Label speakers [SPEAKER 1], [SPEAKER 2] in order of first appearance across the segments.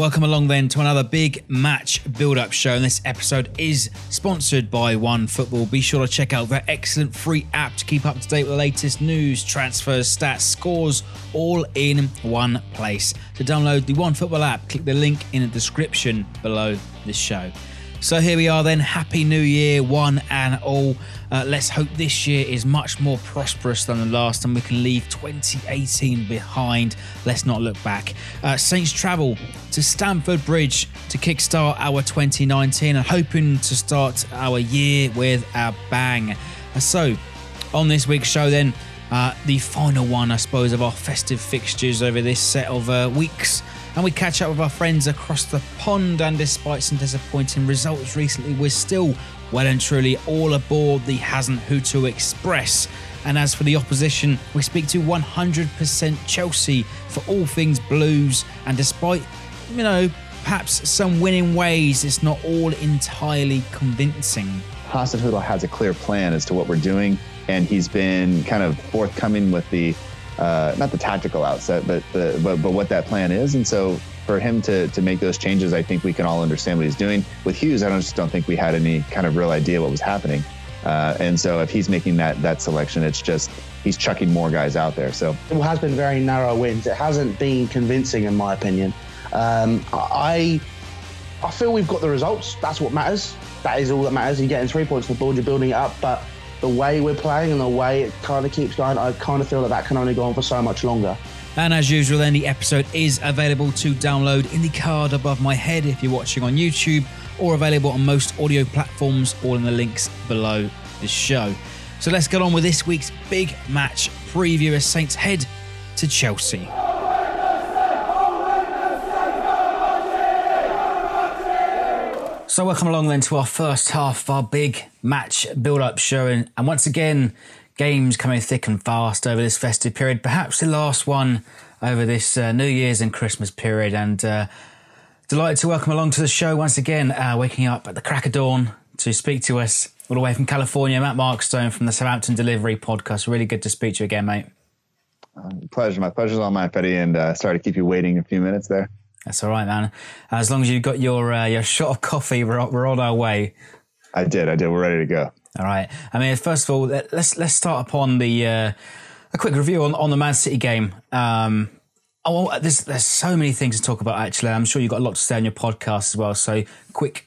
[SPEAKER 1] Welcome along then to another big match build-up show, and this episode is sponsored by OneFootball. Be sure to check out their excellent free app to keep up to date with the latest news, transfers, stats, scores, all in one place. To download the OneFootball app, click the link in the description below this show. So here we are then, Happy New Year, one and all. Let's hope this year is much more prosperous than the last and we can leave 2018 behind. Let's not look back. Saints travel to Stamford Bridge to kickstart our 2019 and hoping to start our year with a bang. So on this week's show then, the final one, I suppose, of our festive fixtures over this set of weeks. And we catch up with our friends across the pond, and despite some disappointing results recently, we're still well and truly all aboard the Hasenhuttl Express. And as for the opposition, we speak to 100% Chelsea for all things Blues, and despite, perhaps some winning ways, it's not all entirely convincing.
[SPEAKER 2] Hasenhuttl has a clear plan as to what we're doing, and he's been kind of forthcoming with the not the tactical outset, but what that plan is. And so for him to make those changes, I think we can all understand what he's doing. With Hughes, I just don't think we had any kind of real idea what was happening. And so if he's making that selection, it's just he's chucking more guys out there. So
[SPEAKER 3] it has been very narrow wins. It hasn't been convincing, in my opinion. I feel we've got the results. That's what matters. That is all that matters. You're getting 3 points on the board, you're building it up, but the way we're playing and the way it kind of keeps going, I kind of feel that can only go on for so much longer.
[SPEAKER 1] And as usual then, the episode is available to download in the card above my head if you're watching on YouTube, or available on most audio platforms, all in the links below the show. So let's get on with this week's big match preview as Saints head to Chelsea. So welcome along then to our first half of our big match build-up show, and once again, games coming thick and fast over this festive period, perhaps the last one over this New Year's and Christmas period, and delighted to welcome along to the show once again, waking up at the crack of dawn to speak to us all the way from California, Matt Markstone from the Southampton Delivery podcast. Really good to speak to you again, mate.
[SPEAKER 2] Pleasure. My pleasure's all mine, Fetty, and sorry to keep you waiting a few minutes there.
[SPEAKER 1] That's all right, man. As long as you've got your shot of coffee, we're on our way.
[SPEAKER 2] I did. We're ready to go.
[SPEAKER 1] All right. I mean, first of all, let's start upon the a quick review on the Man City game. There's so many things to talk about. Actually, I'm sure you've got a lot to say on your podcast as well. So, quick,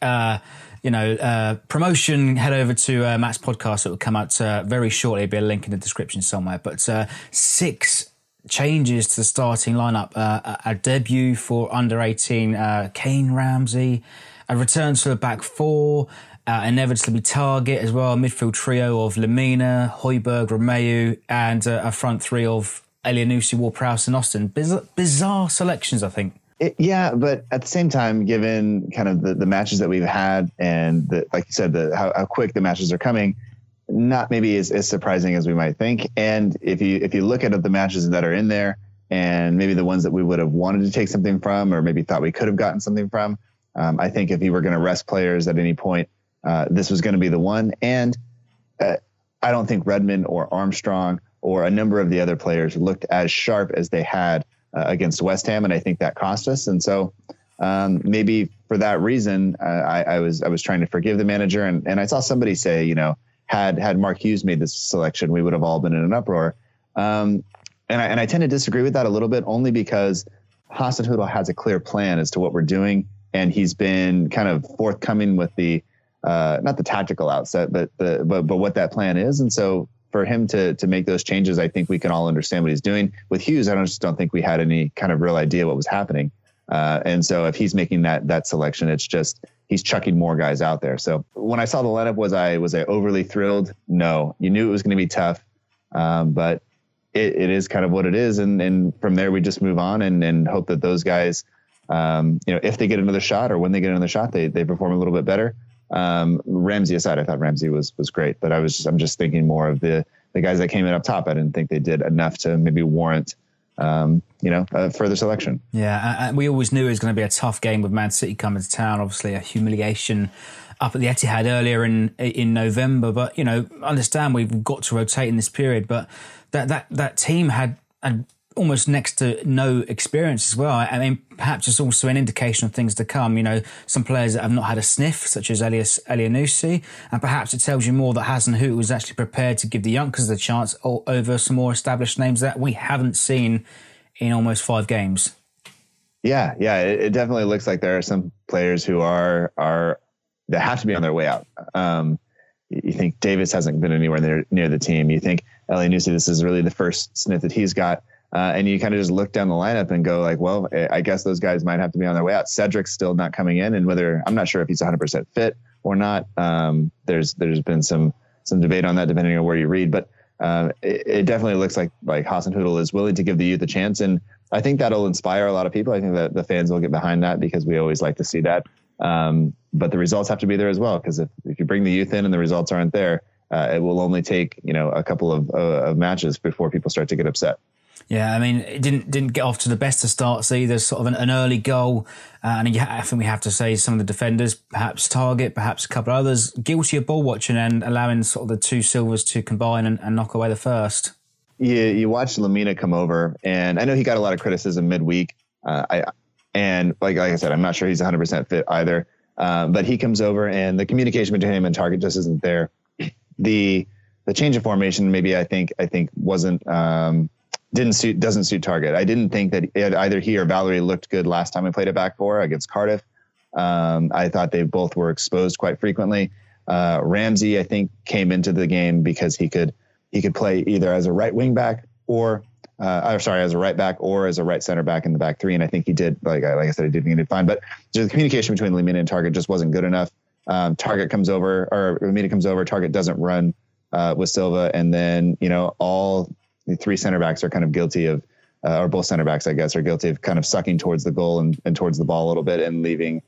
[SPEAKER 1] promotion. Head over to Matt's podcast. It will come out very shortly. There'll be a link in the description somewhere. But 6 changes to the starting lineup, a debut for under 18 Kane Ramsey, a return to the back 4, inevitably Target as well, a midfield trio of Lemina, Højbjerg, Romeu, and a front 3 of Elyounoussi, Ward-Prowse and Austin. Bizarre selections, I think.
[SPEAKER 2] Yeah, but at the same time, given kind of the matches that we've had and like you said, how quick the matches are coming, not maybe as surprising as we might think. And if you look at the matches that are in there and maybe the ones that we would have wanted to take something from, or maybe thought we could have gotten something from, I think if you were going to rest players at any point, this was going to be the one. And I don't think Redmond or Armstrong or a number of the other players looked as sharp as they had against West Ham. And I think that cost us. And so maybe for that reason, I was trying to forgive the manager. And I saw somebody say, had Mark Hughes made this selection, we would have all been in an uproar. And I tend to disagree with that a little bit, only because Hasenhuttl has a clear plan as to what we're doing. And he's been kind of forthcoming with the, not the tactical outset, but what that plan is. And so for him to make those changes, I think we can all understand what he's doing. With Hughes, I just don't think we had any kind of real idea what was happening. And so if he's making that selection, it's just he's chucking more guys out there. So when I saw the lineup, was I overly thrilled? No. You knew it was going to be tough, but it is kind of what it is. And from there, we just move on and hope that those guys, if they get another shot or when they get another shot, they perform a little bit better. Ramsey aside, I thought Ramsey was great, but I'm just thinking more of the guys that came in up top. I didn't think they did enough to maybe warrant further selection.
[SPEAKER 1] Yeah, we always knew it was going to be a tough game with Man City coming to town. Obviously, a humiliation up at the Etihad earlier in November. But understand we've got to rotate in this period. But that team had almost next to no experience as well. I mean, perhaps it's also an indication of things to come. You know, some players that have not had a sniff, such as Hasenhuttl, and perhaps it tells you more that Hasenhuttl was actually prepared to give the youngsters a chance over some more established names that we haven't seen in almost 5 games.
[SPEAKER 2] Yeah, it definitely looks like there are some players who are that have to be on their way out. You think Davis hasn't been anywhere near the team. You think Hasenhuttl, this is really the first sniff that he's got. And you kind of just look down the lineup and go like, well, I guess those guys might have to be on their way out. Cedric's still not coming in, and I'm not sure if he's 100% fit or not. There's been some debate on that depending on where you read, but it definitely looks like Hasenhuttl is willing to give the youth a chance. And I think that'll inspire a lot of people. I think that the fans will get behind that because we always like to see that. But the results have to be there as well, because if you bring the youth in and the results aren't there, it will only take, a couple of matches before people start to get upset.
[SPEAKER 1] Yeah, I mean, it didn't get off to the best of starts either. Sort of an early goal, and I think we have to say some of the defenders, perhaps Target, perhaps a couple of others, guilty of ball watching and allowing sort of the 2 silvers to combine and knock away the first.
[SPEAKER 2] You watched Lamina come over, and I know he got a lot of criticism midweek. And like I said, I'm not sure he's 100% fit either. But he comes over, and the communication between him and Target just isn't there. The change of formation, maybe I think wasn't. Doesn't suit Target. I didn't think that either he or Valerie looked good last time we played at back 4 against Cardiff. I thought they both were exposed quite frequently. Ramsey, I think, came into the game because he could play either as a right wing back as a right back or as a right center back in the back 3. And I think he did, like I said, he did fine. But the communication between Lamina and Target just wasn't good enough. Target comes over, or Lamina comes over. Target doesn't run with Silva, and then all the 3 center backs are kind of guilty of, or both center backs, I guess, are guilty of kind of sucking towards the goal and towards the ball a little bit and leaving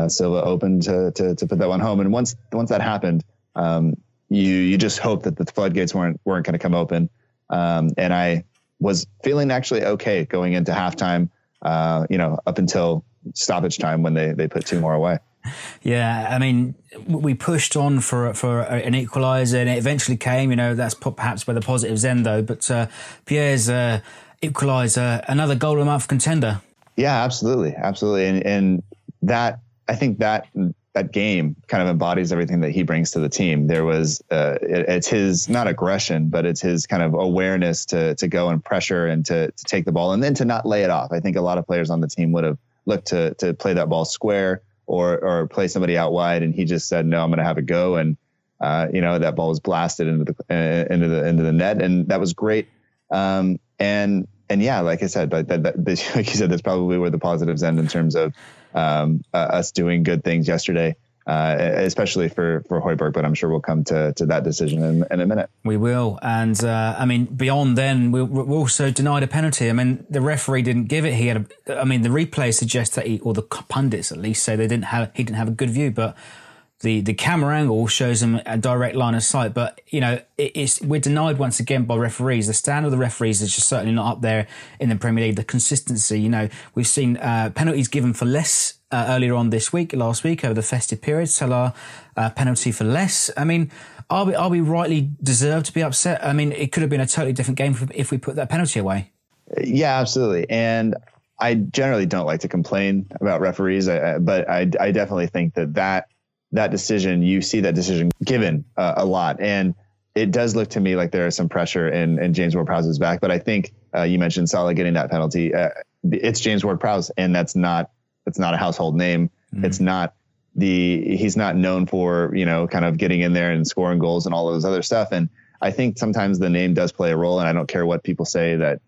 [SPEAKER 2] Silva open to put that one home. And once that happened, you just hope that the floodgates weren't going to come open. And I was feeling actually okay going into halftime, up until stoppage time when they put 2 more away.
[SPEAKER 1] Yeah, I mean, we pushed on for an equaliser, and it eventually came. That's perhaps where the positives end, though. But Pierre's equaliser, another goal of the month contender.
[SPEAKER 2] Yeah, absolutely, and that, I think that game kind of embodies everything that he brings to the team. There was it's his, not aggression, but it's his kind of awareness to go and pressure and to take the ball and then to not lay it off. I think a lot of players on the team would have looked to play that ball square or play somebody out wide, and he just said, no, I'm going to have a go. And, that ball was blasted into the net, and that was great. And yeah, like I said, but like you said, that's probably where the positives end in terms of us doing good things yesterday, especially for Højbjerg, but I'm sure we'll come to that decision in a minute.
[SPEAKER 1] We will. And I mean, beyond then, we also denied a penalty. I mean, the referee didn't give it. The replay suggests that or the pundits at least say he didn't have a good view, but the camera angle shows him a direct line of sight. But, we're denied once again by referees. The standard of the referees is just certainly not up there in the Premier League. The consistency, we've seen penalties given for less earlier on last week over the festive period. Salah penalty for less. I mean, are we rightly deserved to be upset? I mean, it could have been a totally different game if we put that penalty away. Yeah,
[SPEAKER 2] absolutely. And I generally don't like to complain about referees, but I definitely think that decision, you see that decision given a lot. And it does look to me like there is some pressure in James Ward-Prowse's back. But I think you mentioned Salah getting that penalty. It's James Ward-Prowse, and that's not a household name. It's not he's not known for, kind of getting in there and scoring goals and all of this other stuff. And I think sometimes the name does play a role, and I don't care what people say that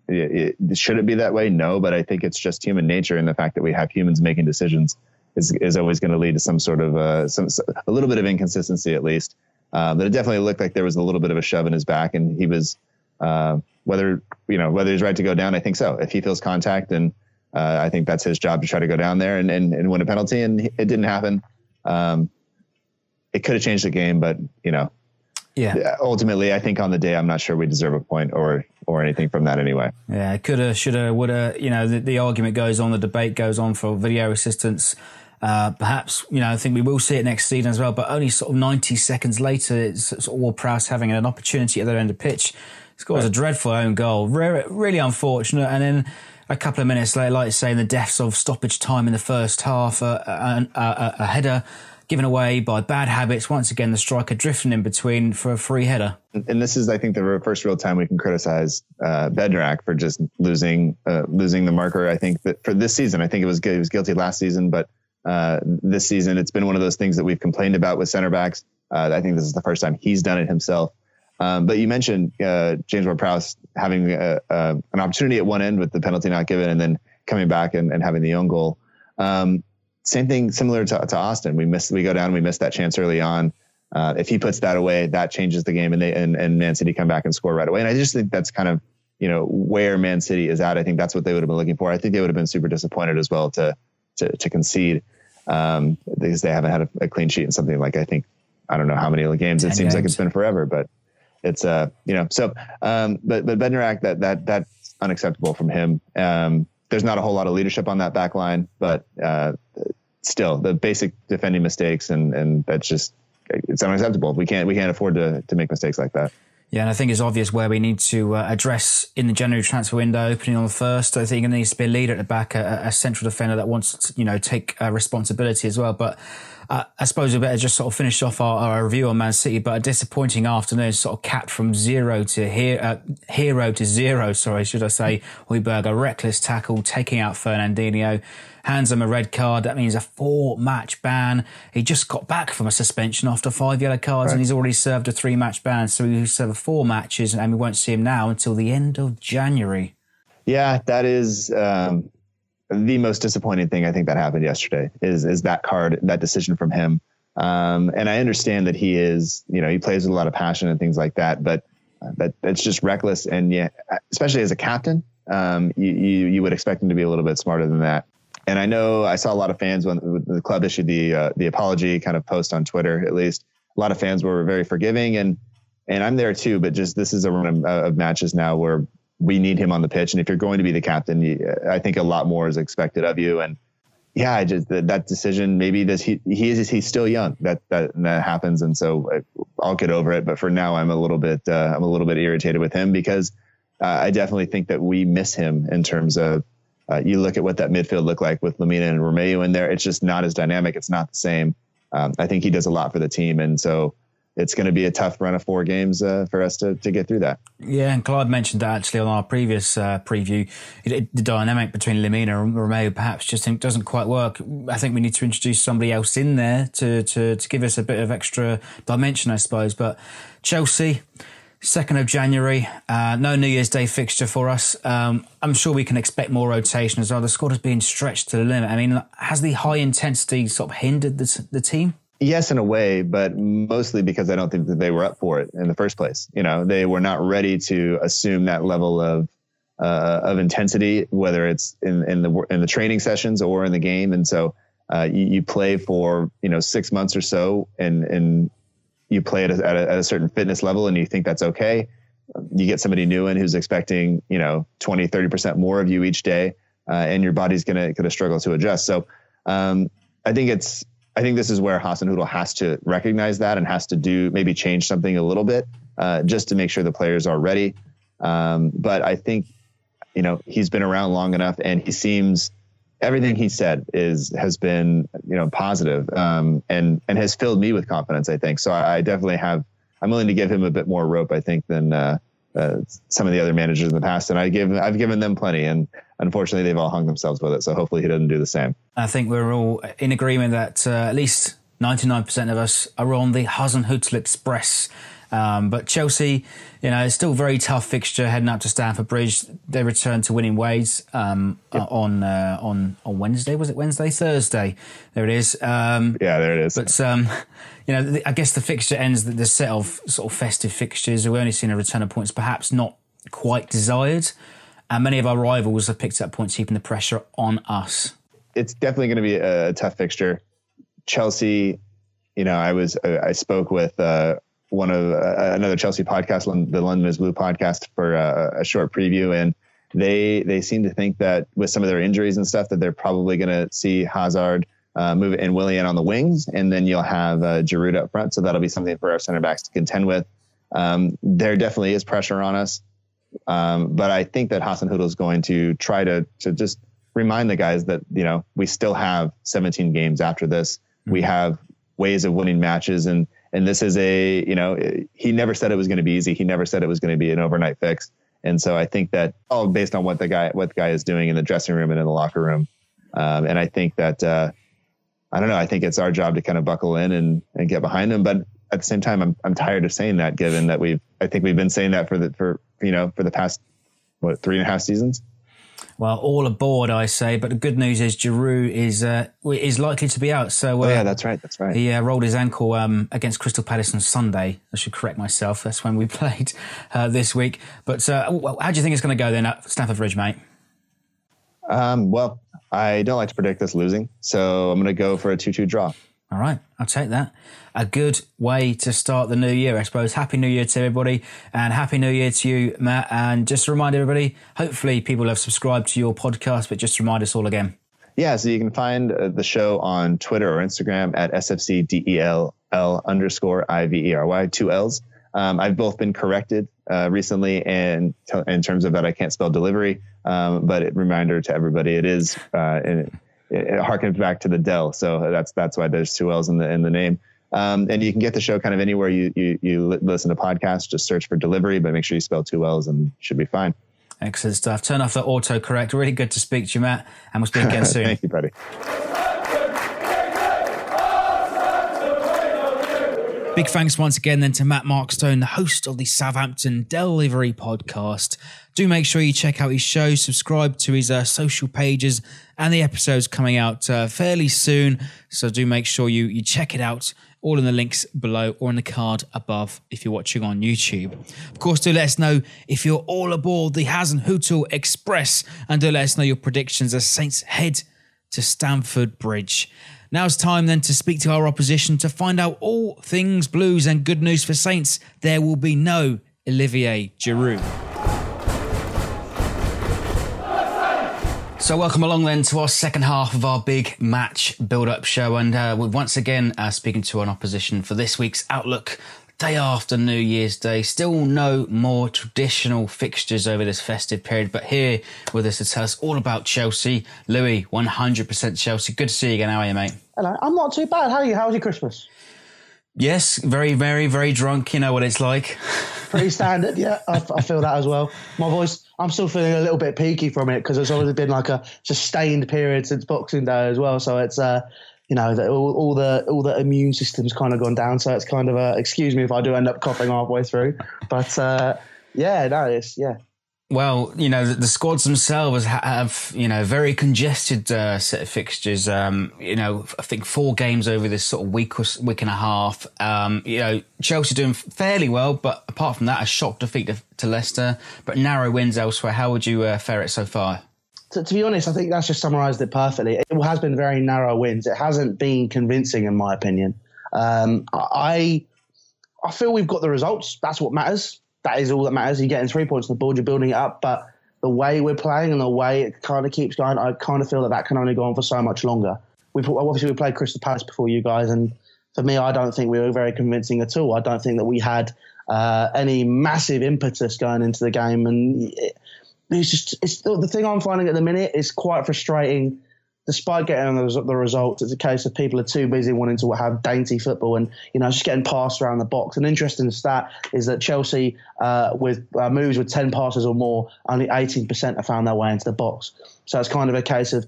[SPEAKER 2] should it be that way? No, but I think it's just human nature, and the fact that we have humans making decisions is always going to lead to some sort of a little bit of inconsistency at least. But it definitely looked like there was a little bit of a shove in his back, and he was whether he's right to go down. I think so. If he feels contact, and I think that's his job to try to go down there and win a penalty, and it didn't happen. It could have changed the game, but
[SPEAKER 1] yeah.
[SPEAKER 2] Ultimately, I think on the day, I'm not sure we deserve a point or anything from that anyway.
[SPEAKER 1] Yeah, coulda, shoulda, woulda. The argument goes on, the debate goes on for video assistance. Perhaps, I think we will see it next season as well, but only sort of 90 seconds later, it's sort of Ward-Prowse having an opportunity at the other end of the pitch. Scores a dreadful own goal, really unfortunate. And then a couple of minutes later, like you say, in the depths of stoppage time in the first half, a header given away by bad habits. Once again, the striker drifting in between for a free header.
[SPEAKER 2] And this is, I think, the first real time we can criticize Bednarak for just losing the marker. I think that for this season, I think he was guilty last season, but this season it's been one of those things that we've complained about with center backs. I think this is the first time he's done it himself. But you mentioned James Ward-Prowse having an opportunity at one end with the penalty not given, and then coming back and having the own goal. Same thing, similar to Austin. We go down, we miss that chance early on. If he puts that away, that changes the game, and Man City come back and score right away. And I just think that's kind of where Man City is at. I think that's what they would have been looking for. I think they would have been super disappointed as well to concede because they haven't had a clean sheet in something like, I don't know how many games. It seems like it's been forever, but it's but Bednarak, that's unacceptable from him. There's not a whole lot of leadership on that back line, but still the basic defending mistakes, and that's just, it's unacceptable. We can't afford to make mistakes like that.
[SPEAKER 1] Yeah, and I think it's obvious where we need to address in the January transfer window opening on the 1st. I think there needs to be a leader at the back, a central defender that wants to, take responsibility as well. But I suppose we better just sort of finish off our review on Man City. But a disappointing afternoon, sort of capped from hero to zero. Sorry, should I say? Højbjerg, a reckless tackle, taking out Fernandinho, hands him a red card. That means a 4-match ban. He just got back from a suspension after 5 yellow cards, and he's already served a 3-match ban. So he'll serve 4 matches, and we won't see him now until the end of January. Yeah,
[SPEAKER 2] that is the most disappointing thing I think that happened yesterday is that card, that decision from him. And I understand that he is, he plays with a lot of passion and things like that, but that's just reckless. And yeah, especially as a captain, you would expect him to be a little bit smarter than that. And I know I saw a lot of fans when the club issued the apology kind of post on Twitter, at least a lot of fans were very forgiving, and I'm there too, but just, this is a run of matches now where we need him on the pitch. And if you're going to be the captain, I think a lot more is expected of you. And yeah, that decision, maybe he's still young, that happens. And so I'll get over it. But for now, I'm a little bit irritated with him, because I definitely think that we miss him in terms of, you look at what that midfield looked like with Lamina and Romeu in there. It's just not as dynamic. It's not the same. I think he does a lot for the team. And so it's going to be a tough run of 4 games for us to get through that.
[SPEAKER 1] Yeah, and Clive mentioned that actually on our previous preview. The dynamic between Lamina and Romeu perhaps just doesn't quite work. I think we need to introduce somebody else in there to give us a bit of extra dimension, I suppose. But Chelsea, 2nd of January, no New Year's Day fixture for us. I'm sure we can expect more rotation as well. The squad has been stretched to the limit. I mean, has the high intensity sort of hindered the team?
[SPEAKER 2] Yes, in a way, but mostly because I don't think that they were up for it in the first place. They were not ready to assume that level of intensity, whether it's in the training sessions or in the game. And so you play for 6 months or so, and you play at a certain fitness level, and you think that's okay. You get somebody new in who's expecting 20-30% more of you each day, and your body's gonna struggle to adjust. So I think this is where Hasenhuttl has to recognize that and has to maybe change something a little bit just to make sure the players are ready. But I think, he's been around long enough, and he seems, everything he said has been, positive and has filled me with confidence, I think. So I definitely I'm willing to give him a bit more rope, I think, than some of the other managers in the past. And I've given them plenty, and unfortunately they've all hung themselves with it. So hopefully he doesn't do the same.
[SPEAKER 1] I think we're all in agreement that at least 99% of us are on the Hasenhuttl Express. But Chelsea, it's still a very tough fixture heading up to Stamford Bridge. They return to winning ways on Wednesday. Was it Wednesday? Thursday. There it is.
[SPEAKER 2] Yeah, there it is.
[SPEAKER 1] But I guess the fixture ends the set of sort of festive fixtures. We've only seen a return of points, perhaps not quite desired. And many of our rivals have picked up points, keeping the pressure on us.
[SPEAKER 2] It's definitely going to be a tough fixture. Chelsea, I spoke with one of another Chelsea podcast, the London is Blue podcast, for a short preview, and they seem to think that with some of their injuries and stuff that they're probably going to see Hazard move and Willian on the wings, and then you'll have Giroud up front. So that'll be something for our center backs to contend with. There definitely is pressure on us, but I think that Hasenhuttl is going to try to just remind the guys that, you know, we still have 17 games after this. Mm-hmm. We have ways of winning matches, and this is he never said it was going to be easy. He never said it was going to be an overnight fix. And so I think that all based on what the guy is doing in the dressing room and in the locker room. And I think that, I don't know, I think it's our job to kind of buckle in and get behind him. But at the same time, I'm tired of saying that, given that I think we've been saying that for the past, 3.5 seasons.
[SPEAKER 1] Well, all aboard, I say. But the good news is Giroud is likely to be out. So
[SPEAKER 2] yeah, that's right.
[SPEAKER 1] He rolled his ankle against Crystal Palace on Sunday. I should correct myself. That's when we played this week. But how do you think it's going to go then at Stamford Bridge, mate?
[SPEAKER 2] Well, I don't like to predict us losing, so I'm going to go for a 2-2 draw.
[SPEAKER 1] All right, I'll take that. A good way to start the new year, I suppose. Happy New Year to everybody, and Happy New Year to you, Matt. And just to remind everybody, hopefully people have subscribed to your podcast, but just to remind us all again.
[SPEAKER 2] Yeah, so you can find the show on Twitter or Instagram at SFCDELL_IVERY, 2 L's. I've both been corrected recently, and in terms of that, I can't spell delivery. But a reminder to everybody, it is it harkens back to the Dell, so that's why there's 2 L's in the name. And you can get the show kind of anywhere you listen to podcasts. Just search for delivery, but make sure you spell 2 L's, and you should be fine.
[SPEAKER 1] Excellent stuff. Turn off the autocorrect. Really good to speak to you, Matt, and we'll speak again soon.
[SPEAKER 2] Thank you, buddy.
[SPEAKER 1] Big thanks once again then to Matt Markstone, the host of the Southampton Delivery podcast. Do make sure you check out his show, subscribe to his social pages, and the episode's coming out fairly soon. So do make sure you check it out, all in the links below or in the card above if you're watching on YouTube. Of course, do let us know if you're all aboard the Hasenhuttl Express, and do let us know your predictions as Saints head to Stamford Bridge. Now it's time then to speak to our opposition to find out all things Blues, and good news for Saints, there will be no Olivier Giroud. So welcome along then to our second half of our big match build-up show, and we're once again speaking to an opposition for this week's Outlook. Day after New Year's Day, still no more traditional fixtures over this festive period, but here with us to tell us all about Chelsea, Louis, 100% Chelsea. Good to see you again. How are you, mate?
[SPEAKER 3] Hello, I'm not too bad. How are you? How was your Christmas?
[SPEAKER 1] Yes, very, very, very drunk. You know what it's like.
[SPEAKER 3] Pretty standard, yeah. I feel that as well. My voice, I'm still feeling a little bit peaky from it because it's always been like a sustained period since Boxing Day as well. So it's all the immune system's kind of gone down. So it's kind of excuse me if I do end up coughing halfway through. But yeah.
[SPEAKER 1] Well, the squads themselves have, very congested set of fixtures. I think 4 games over this sort of week and a half. Chelsea doing fairly well, but apart from that, a shock defeat to Leicester, but narrow wins elsewhere. How would you fare it so far?
[SPEAKER 3] To be honest, I think that's just summarised it perfectly. It has been very narrow wins. It hasn't been convincing, in my opinion. I feel we've got the results. That's what matters. That is all that matters. You're getting 3 points on the board, you're building it up, but the way we're playing and the way it kind of keeps going, I kind of feel that can only go on for so much longer. We played Crystal Palace before you guys, and for me, I don't think we were very convincing at all. I don't think that we had any massive impetus going into the game, and it's the thing I'm finding at the minute is quite frustrating. Despite getting the results, it's a case of people are too busy wanting to have dainty football and, just getting passed around the box. An interesting stat is that Chelsea, with moves with 10 passes or more, only 18% have found their way into the box. So it's kind of a case of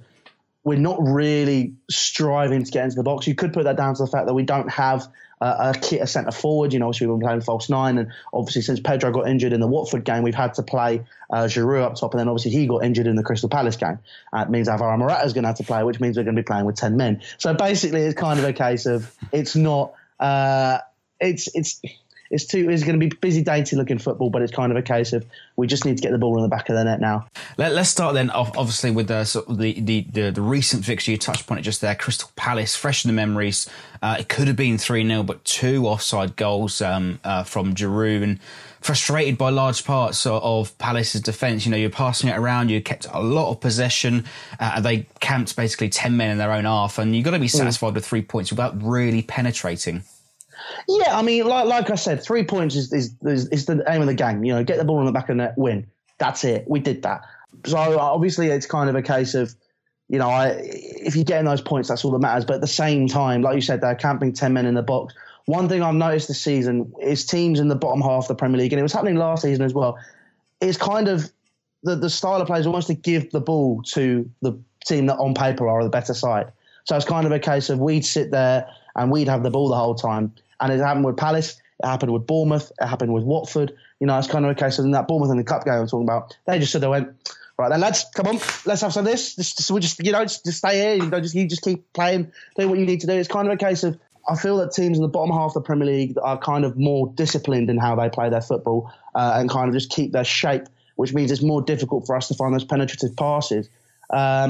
[SPEAKER 3] we're not really striving to get into the box. You could put that down to the fact that we don't have a centre forward. Obviously we've been playing false 9, and obviously since Pedro got injured in the Watford game, we've had to play Giroud up top, and then obviously he got injured in the Crystal Palace game. It means Alvaro Morata's going to have to play, which means we're going to be playing with 10 men. So basically, it's kind of a case of it's not. It's it's going to be busy day to look in football, but it's kind of a case of we just need to get the ball in the back of the net now.
[SPEAKER 1] Let's start then off, obviously, with the recent fixture. You touched upon it just there. Crystal Palace, fresh in the memories. It could have been 3-0, but 2 offside goals from Giroud, and frustrated by large parts of Palace's defence. You know, you're passing it around, you kept a lot of possession. They camped basically 10 men in their own half, and you've got to be satisfied with 3 points without really penetrating.
[SPEAKER 3] Yeah, I mean, like I said, 3 points is the aim of the game. You know, get the ball in the back of the net, win. That's it. We did that. So obviously it's kind of a case of, you know, if you're getting those points, that's all that matters. But at the same time, like you said, they're camping 10 men in the box. One thing I've noticed this season is teams in the bottom half of the Premier League, and it was happening last season as well, it's kind of the style of play is almost to give the ball to the team that on paper are the better side. So it's kind of a case of we'd sit there and we'd have the ball the whole time. And it happened with Palace, it happened with Bournemouth, it happened with Watford. You know, it's kind of a case of in that Bournemouth and the Cup game I'm talking about, they just said, they went, right then, lads, come on, let's have some of this. We'll just stay here. You just keep playing, do what you need to do. It's kind of a case of, I feel that teams in the bottom half of the Premier League are kind of more disciplined in how they play their football and kind of just keep their shape, which means it's more difficult for us to find those penetrative passes. I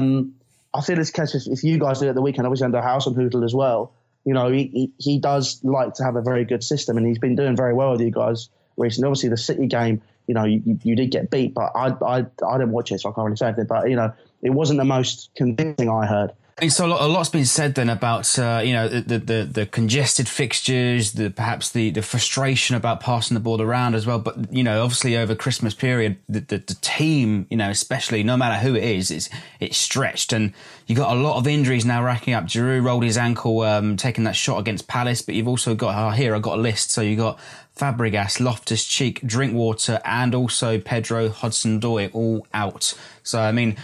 [SPEAKER 3] feel it's a case if you guys do it at the weekend, obviously under Hasenhuttl as well, you know, he does like to have a very good system, and he's been doing very well with you guys recently. Obviously, the City game, you know, you did get beat, but I didn't watch it, so I can't really say anything. But, you know, it wasn't the most convincing I heard.
[SPEAKER 1] And so a lot's been said then about the congested fixtures, perhaps the frustration about passing the ball around as well. But you know, obviously over Christmas period, the team, you know, especially no matter who it is, it's stretched, and you got a lot of injuries now racking up. Giroud rolled his ankle taking that shot against Palace, but you've also got here I've got a list. So you got Fabregas, Loftus-Cheek, Drinkwater, and also Pedro Hudson-Odoi all out. So I mean,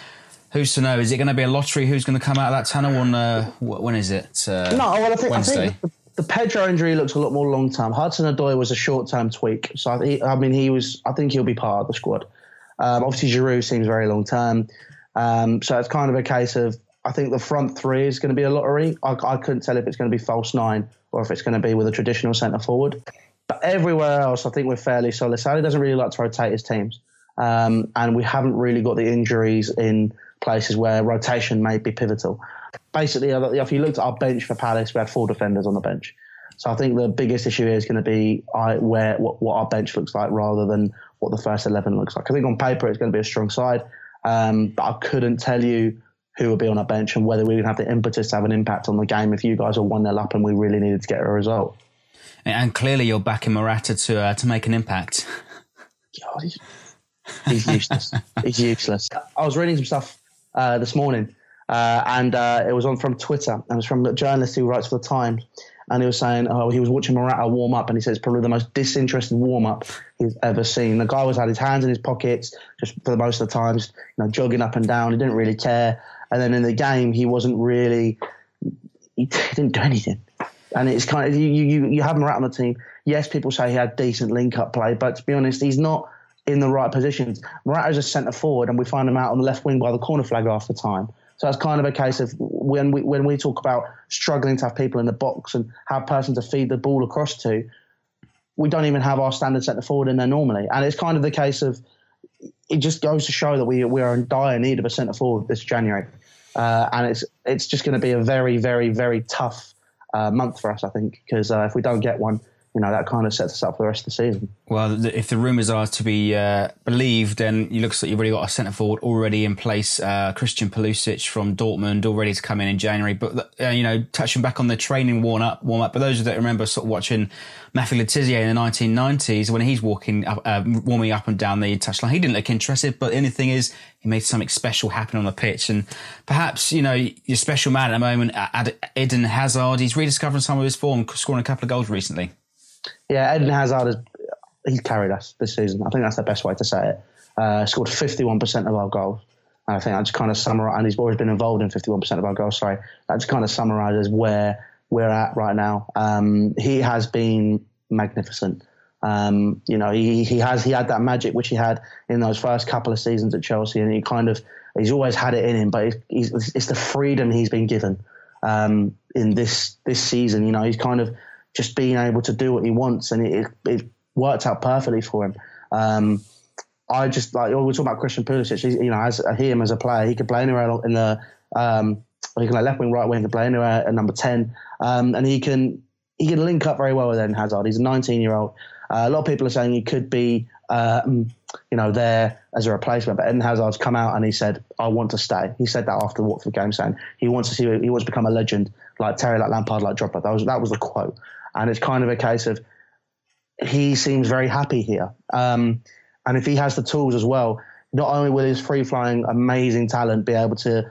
[SPEAKER 1] who's to know? Is it going to be a lottery? Who's going to come out of that tunnel on, when is it?
[SPEAKER 3] I
[SPEAKER 1] Wednesday?
[SPEAKER 3] think the Pedro injury looks a lot more long-term. Hudson-Odoi was a short-term tweak. So, I think he'll be part of the squad. Obviously, Giroud seems very long-term. So it's kind of a case of, I think the front three is going to be a lottery. I couldn't tell if it's going to be false nine or if it's going to be with a traditional centre-forward. But everywhere else, I think we're fairly solid. Saudi doesn't really like to rotate his teams. And we haven't really got the injuries in places where rotation may be pivotal. Basically, if you looked at our bench for Palace, we had 4 defenders on the bench. So I think the biggest issue here is going to be what our bench looks like rather than what the first 11 looks like. I think on paper it's going to be a strong side, but I couldn't tell you who would be on our bench and whether we would have the impetus to have an impact on the game if you guys are 1-0 up and we really needed to get a result.
[SPEAKER 1] And clearly you're backing Morata to make an impact.
[SPEAKER 3] God, he's useless. He's useless. I was reading some stuff this morning, and it was from Twitter, and it was from a journalist who writes for the Times, and he was saying he was watching Morata warm up, and he said it's probably the most disinterested warm up he's ever seen. The guy had his hands in his pockets just for the most of the times, you know, jogging up and down. He didn't really care, and then in the game he didn't do anything. And it's kind of you have Morata on the team. Yes, people say he had decent link-up play, but to be honest, he's not in the right positions. Morata's a centre forward, and we find him out on the left wing by the corner flag half the time. So that's kind of a case of when we talk about struggling to have people in the box and have a person to feed the ball across to, we don't even have our standard centre forward in there normally. And it's kind of the case of it just goes to show that we are in dire need of a centre forward this January, and it's just going to be a very, very, very tough month for us, I think, because if we don't get one, you know, that kind of sets us up for the rest of the season.
[SPEAKER 1] Well, if the rumours are to be believed, then it looks like you've already got a centre forward already in place. Christian Pulisic from Dortmund, all ready to come in January. But you know, touching back on the training warm up. But those that remember sort of watching Matthew Le Tissier in the 1990s when he's warming up and down the touchline, he didn't look interested. But the only thing is, he made something special happen on the pitch. And perhaps, you know, your special man at the moment, Eden Hazard, he's rediscovering some of his form, scoring a couple of goals recently.
[SPEAKER 3] Yeah, Eden Hazard he's carried us this season. I think that's the best way to say it. Scored 51% of our goals. And I think that just kind of summarizes, and he's always been involved in 51% of our goals, sorry. That just kind of summarises where we're at right now. He has been magnificent. You know, he had that magic which he had in those first couple of seasons at Chelsea, and he's always had it in him, but it's the freedom he's been given in this season. You know, he's kind of just being able to do what he wants, and it worked out perfectly for him. I just like we talk about Christian Pulisic. As him as a player, he could play anywhere in the he can play left wing, right wing, he can play anywhere at number 10, and he can link up very well with Eden Hazard. He's a 19-year-old. A lot of people are saying he could be there as a replacement, but Eden Hazard's come out and he said, "I want to stay." He said that after the Watford game, saying he wants to become a legend, like Terry, like Lampard, like Drogba. That was the quote, and it's kind of a case of he seems very happy here. And if he has the tools as well, not only will his free-flying, amazing talent be able to,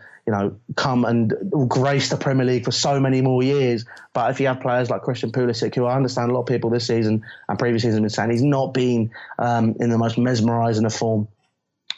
[SPEAKER 3] come and grace the Premier League for so many more years, but if you have players like Christian Pulisic, who I understand a lot of people this season and previous season have been saying he's not been in the most mesmerising of form,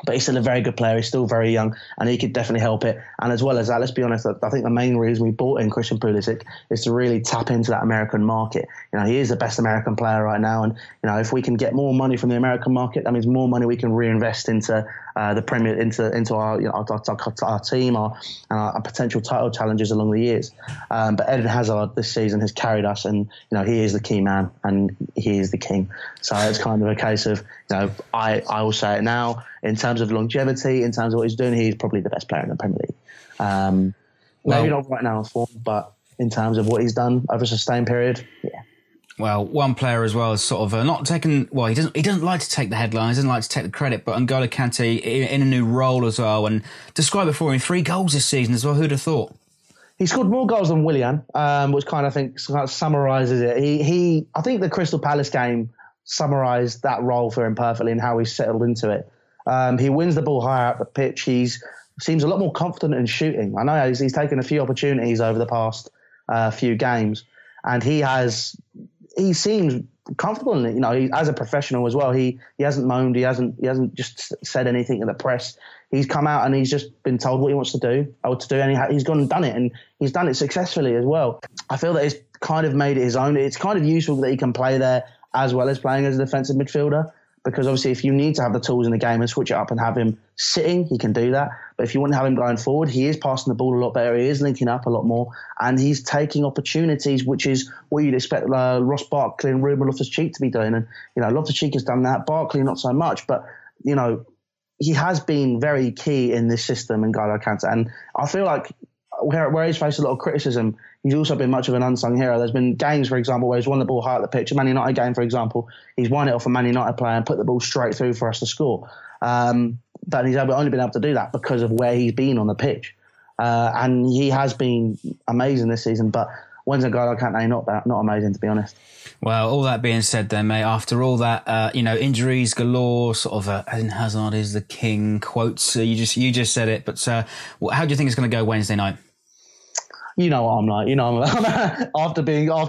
[SPEAKER 3] but he's still a very good player. He's still very young, and he could definitely help it. And as well as that, let's be honest, I think the main reason we bought in Christian Pulisic is to really tap into that American market. He is the best American player right now, and if we can get more money from the American market, that means more money we can reinvest into the Premier, into our team, our potential title challenges along the years. But Eden Hazard this season has carried us, and he is the key man, and he is the king. So it's kind of a case of I will say it now. In terms of longevity, in terms of what he's doing, he's probably the best player in the Premier League. Maybe not right now in form, but in terms of what he's done over a sustained period, yeah.
[SPEAKER 1] Well, one player as well is sort of not taken. Well, he doesn't like to take the headlines, doesn't like to take the credit. But N'Golo Kante in a new role as well, and describe it for him. 3 goals this season as well. Who'd have thought?
[SPEAKER 3] He scored more goals than Willian, which kind of summarises it. I think the Crystal Palace game summarised that role for him perfectly and how he settled into it. He wins the ball higher up the pitch. He seems a lot more confident in shooting. I know he's taken a few opportunities over the past few games, and he seems comfortable in it. He, as a professional as well, he hasn't moaned. He hasn't just said anything to the press. He's come out and he's just been told what he wants to do, and he's gone and done it, and he's done it successfully as well. I feel that it's kind of made it his own. It's kind of useful that he can play there as well as playing as a defensive midfielder. Because obviously if you need to have the tools in the game and switch it up and have him sitting, he can do that. But if you want to have him going forward, he is passing the ball a lot better. He is linking up a lot more. And he's taking opportunities, which is what you'd expect Ross Barkley and Ruben Loftus-Cheek to be doing. And, Loftus-Cheek has done that. Barkley, not so much. But, he has been very key in this system in N'Golo Kante. And I feel like where he's faced a lot of criticism, he's also been much of an unsung hero. There's been games, for example, where he's won the ball high at the pitch. A Man United game, for example, he's won it off a Man United player and put the ball straight through for us to score. But he's only been able to do that because of where he's been on the pitch. And he has been amazing this season. But when's N'Golo Kante not amazing, to be honest?
[SPEAKER 1] Well, all that being said then, mate, after all that, injuries galore, sort of Eden Hazard is the king quotes. You just said it. But how do you think it's going to go Wednesday night?
[SPEAKER 3] You know what I'm like. After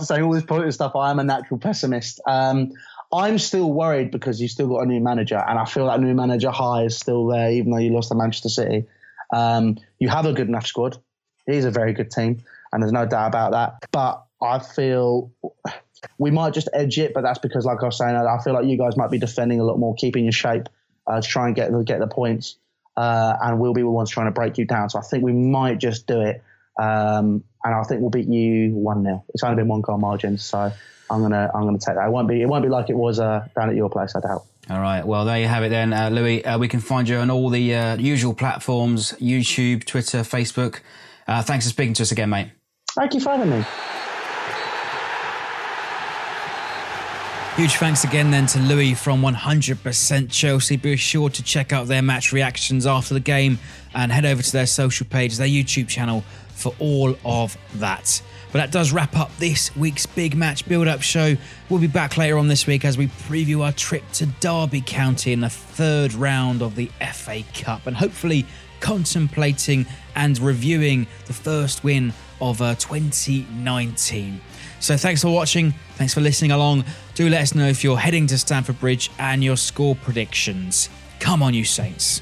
[SPEAKER 3] saying all this positive stuff, I am a natural pessimist. I'm still worried because you've still got a new manager, and I feel that new manager high is still there, even though you lost to Manchester City. You have a good enough squad. It is a very good team, and there's no doubt about that. But I feel we might just edge it, but that's because, like I was saying, I feel like you guys might be defending a lot more, keeping your shape to try and get the points, and we'll be the ones trying to break you down. So I think we might just do it. And I think we'll beat you 1-0. It's only been 1 goal margin, so I'm gonna take that. It won't be like it was down at your place, I doubt.
[SPEAKER 1] All right, well there you have it then, Louis. We can find you on all the usual platforms: YouTube, Twitter, Facebook. Thanks for speaking to us again, mate.
[SPEAKER 3] Thank you for having me.
[SPEAKER 1] Huge thanks again then to Louis from 100% Chelsea. Be sure to check out their match reactions after the game and head over to their social pages, their YouTube channel, for all of that. But that does wrap up this week's big match build-up show. We'll be back later on this week as we preview our trip to Derby County in the 3rd round of the FA Cup, and hopefully contemplating and reviewing the first win of 2019. So thanks for watching. Thanks for listening along. Do let us know if you're heading to Stamford Bridge and your score predictions. Come on, you Saints.